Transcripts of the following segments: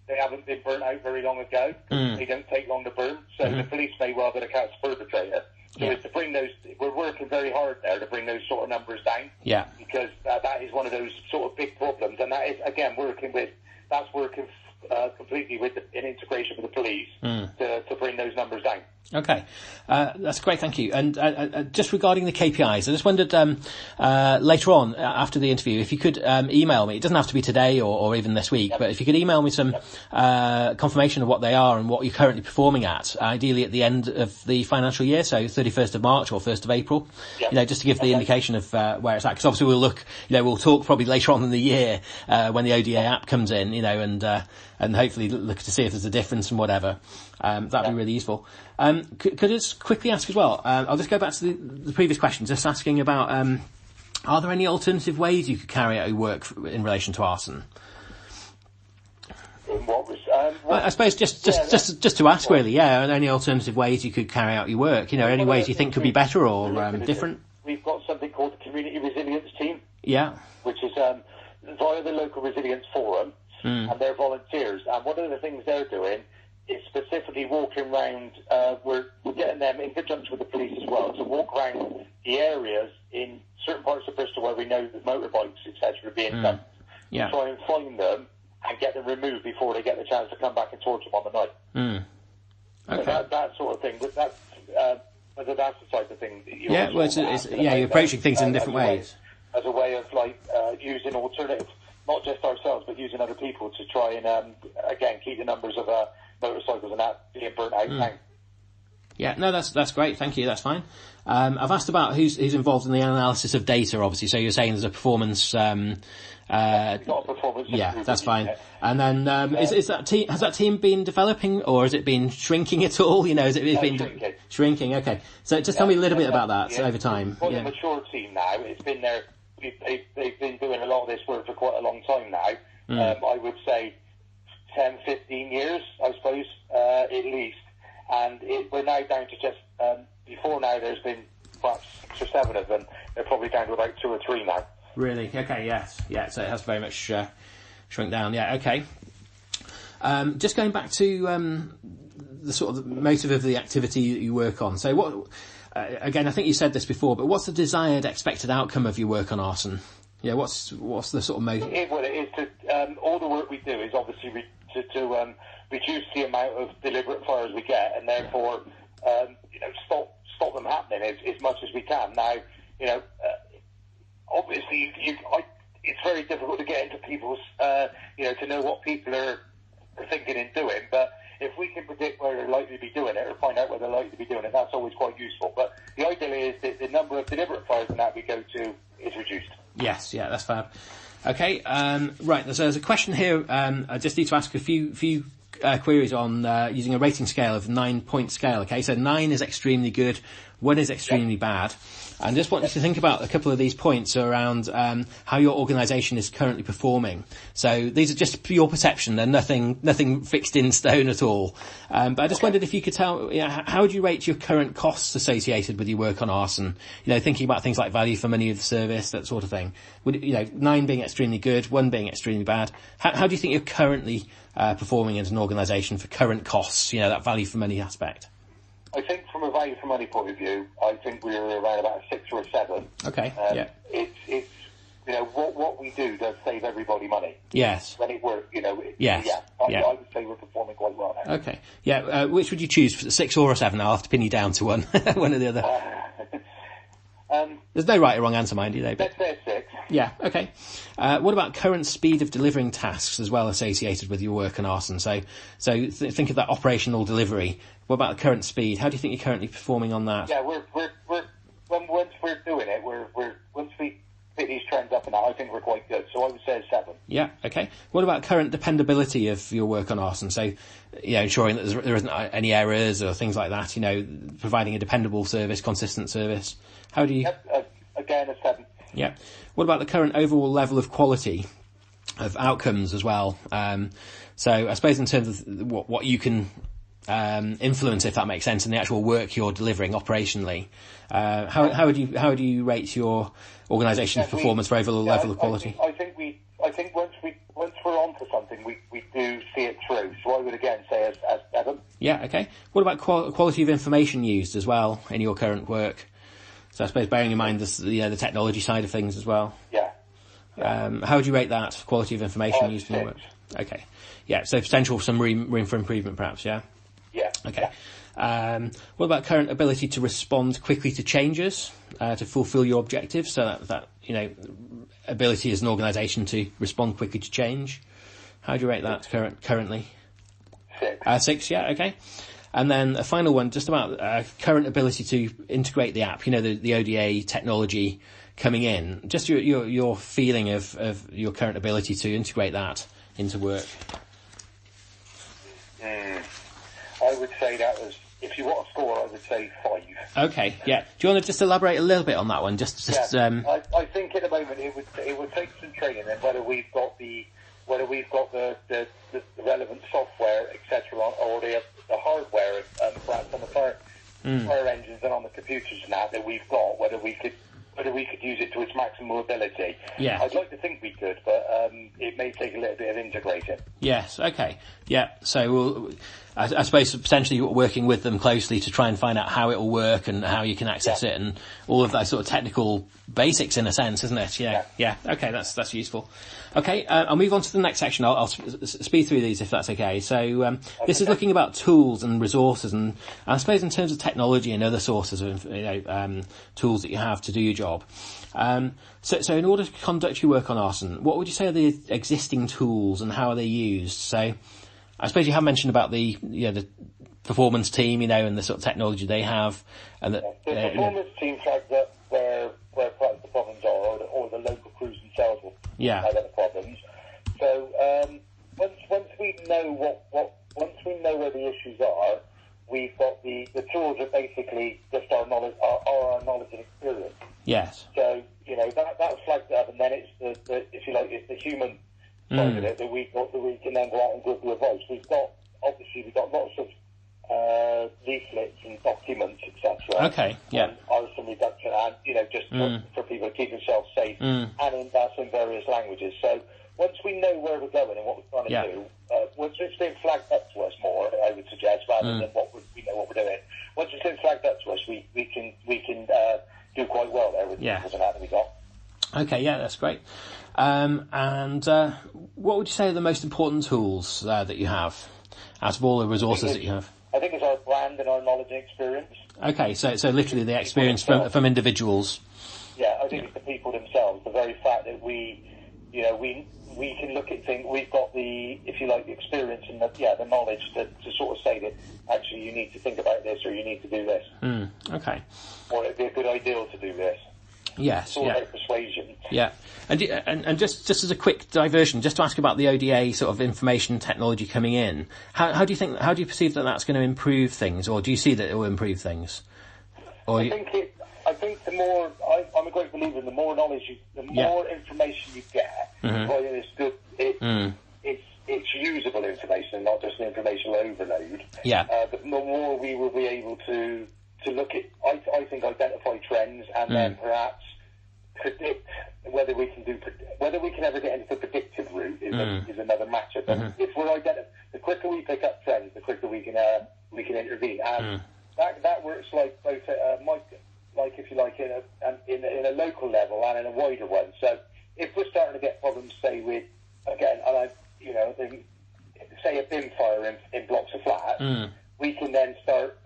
they haven't been burnt out very long ago. They don't take long to burn, so the police may well be the catch the perpetrator. So it's to bring those, we're working very hard there to bring those sort of numbers down. Yeah. Because that is one of those sort of big problems, and that is, again, working completely with in integration with the police to bring those numbers down. Okay, that's great, thank you. And just regarding the KPIs, I just wondered later on after the interview if you could email me. It doesn't have to be today or even this week, but if you could email me some confirmation of what they are and what you're currently performing at, ideally at the end of the financial year, so 31st of March or 1st of April. Just to give the indication of where it's at, because obviously we'll talk probably later on in the year when the ODA app comes in, and hopefully look to see if there's a difference and whatever. That'd be really useful. Could I just quickly ask as well, I'll just go back to the previous question, just asking about, are there any alternative ways you could carry out your work in relation to arson? I suppose just to ask really, are there any alternative ways you could carry out your work? Any ways you think could be better or different? We've got something called the Community Resilience Team. Yeah. Which is via the local resilience forum, and they're volunteers. And one of the things they're doing is specifically walking around, we're getting them in conjunction with the police as well, to walk around the areas in certain parts of Bristol where we know that motorbikes, etc., are being dumped. To try and find them and get them removed before they get the chance to come back and torture them on the night. Okay. So that sort of thing, that's whether that's the type of thing that you you're approaching things in different ways. As a way of using alternative, not just ourselves, but using other people to try and again keep the numbers of motorcycles and that being burnt out down. Yeah, no, that's great. Thank you. That's fine. I've asked about who's involved in the analysis of data, obviously. So you're saying there's a performance. Not a performance. Yeah, that's fine. And then is that team, has that team been developing or has it been shrinking at all? Has it been shrinking? Okay. So just tell me a little bit about that over time. It's quite a mature team now. It's been there. They've been doing a lot of this work for quite a long time now. I would say 10, 15 years, I suppose, at least. And we're now down to just, before now there's been perhaps 6 or 7 of them. They're probably down to about 2 or 3 now. Really? Okay, yes. Yeah, so it has very much shrunk down. Yeah, okay. Just going back to the sort of motive of the activity you work on. So what, again, I think you said this before, but what's the desired expected outcome of your work on arson? Yeah, what's the sort of motive? What it is to, all the work we do is obviously to reduce the amount of deliberate fires we get, and therefore, stop them happening as much as we can. Now, obviously, it's very difficult to get into people's, to know what people are thinking and doing. But if we can predict where they're likely to be doing it, or find out where they're likely to be doing it, that's always quite useful. But the idea is that the number of deliberate fires and that we go to is reduced. Yes, yeah, that's fab. Okay, right. There's a question here. I just need to ask a few queries on using a rating scale of 9-point scale. Okay, so 9 is extremely good, 1 is extremely bad. And just want you to think about a couple of these points around how your organisation is currently performing. So these are just your perception; they're nothing fixed in stone at all. But I just wondered if you could tell, how would you rate your current costs associated with your work on arson? Thinking about things like value for money of the service, that sort of thing. Would 9 being extremely good, 1 being extremely bad? How do you think you're currently performing as an organisation for current costs? That value for money aspect. I think from a value for money point of view, I think we're around about a 6 or a 7. Okay. Yeah. It's what we do does save everybody money. Yes. When it works, Yes. I would say we're performing quite well now. Okay. Yeah. Which would you choose, 6 or a 7? I'll have to pin you down to one, one or the other. There's no right or wrong answer, mind you, though. Let's say 6. Yeah. Okay. What about current speed of delivering tasks as well associated with your work on arson? So think of that operational delivery. What about the current speed? How do you think you're currently performing on that? Yeah, we're once we're doing it, once we pick these trends up and that, I think we're quite good. So I would say a 7. Yeah. Okay. What about current dependability of your work on arson? So, ensuring that there isn't any errors or things like that. Providing a dependable service, consistent service. How do you? Yep, again, a 7. Yeah. What about the current overall level of quality of outcomes as well? So I suppose in terms of what you can influence, if that makes sense, in the actual work you're delivering operationally, how would you rate your organisation's performance for overall level of quality? I think we I think once we're onto something, we do see it through. So I would again say as Evan. Yeah. Okay. What about quality of information used as well in your current work? So I suppose bearing in mind the technology side of things as well. Yeah. How would you rate that quality of information used in your work? Okay. Yeah. So potential for some room for improvement, perhaps. Yeah. Yeah. Okay. Yeah. What about current ability to respond quickly to changes to fulfil your objectives? So that ability as an organisation to respond quickly to change. How do you rate that currently? 6. 6. Yeah. Okay. And then a final one, just about current ability to integrate the app. The ODA technology coming in. Just your feeling of your current ability to integrate that into work. I would say that was, if you want a score, I would say 5. Okay, yeah. Do you want to just elaborate a little bit on that one? I think at the moment it would take some training, and whether we've got the relevant software, etc., or the hardware, perhaps on the fire engines and on the computers now that we've got, whether we could use it to its maximum ability. Yeah. I'd like to think we could, but it may take a little bit of integrating. Yes, okay. Yeah, so I suppose potentially working with them closely to try and find out how it will work and how you can access it and all of those sort of technical basics in a sense, isn't it? Yeah. Okay, that's useful. Okay, I'll move on to the next section. I'll speed through these if that's okay. So this is looking about tools and resources, and I suppose in terms of technology and other sources of tools that you have to do your job. So in order to conduct your work on arson, what would you say are the existing tools and how are they used? So I suppose you have mentioned about the performance team, and the sort of technology they have, and the performance team flags up where perhaps the problems are, or the local crews themselves will flag up the problems. So once we know once we know where the issues are, we've got the tools are basically just our knowledge and experience. Yes. So that flags up, and then it's the if you like, it's the human side of it that we can then go out and give the advice. We've got lots of leaflets and documents, etc. Okay. Yeah. Arson reduction, and just for people to keep themselves safe, and that's in various languages. So once we know where we're going and what we're trying to do, once it's been flagged up to us more, I would suggest, rather than we know what we're doing. Once it's been flagged up to us, we can do quite well there with the tools and that we got. Okay, yeah, that's great. And what would you say are the most important tools that you have out of all the resources that you have? I think it's our brand and our knowledge and experience. Okay, so literally the experience from individuals. Yeah, I think it's the people themselves. The very fact that we can look at things. We've got the, if you like, the experience and the knowledge to sort of say that actually you need to think about this or you need to do this. Okay. Or it'd be a good idea to do this. Yes. It's all about persuasion. Yeah. And just as a quick diversion, just to ask about the ODA sort of information technology coming in, how do you perceive that that's going to improve things, or do you see that it will improve things? I think the more, I'm a great believer in the more knowledge, the more information you get, provided it's good, it's usable information and not just an information overload. Yeah. The more we will be able to look at, I think, identify trends and then perhaps predict whether we can ever get into the predictive route is another matter. But if the quicker we pick up trends, the quicker we can intervene, and that works like both if you like in a local level and in a wider one. So if we're starting to get problems, say with say a bin fire in blocks of flats, we can then start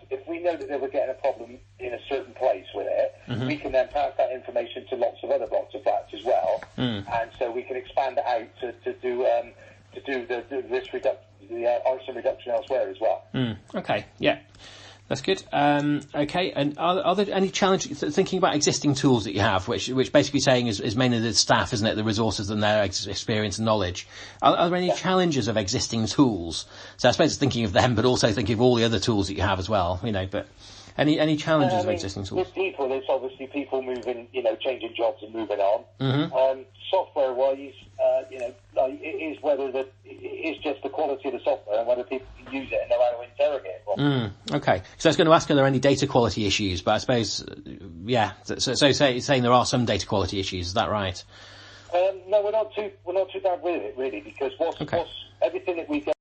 if we know that they were getting a problem in a certain place with it, we can then pass that information to lots of other blocks of flats as well, and so we can expand it out to do the risk reduction, the arson reduction elsewhere as well. Okay, yeah. That's good. Okay, and are there any challenges, thinking about existing tools that you have, which basically saying is mainly the staff, isn't it, the resources and their experience and knowledge. Are there any challenges of existing tools? So I suppose it's thinking of them, but also thinking of all the other tools that you have as well, but any challenges of existing tools? With people, it's obviously people moving, changing jobs and moving on. Software-wise, it is it is just the quality of the software and whether people can use it and know how to interrogate it. Okay. So I was going to ask, are there any data quality issues? But I suppose, So saying there are some data quality issues, is that right? No, no, we're not too bad with it really, because what's everything that we get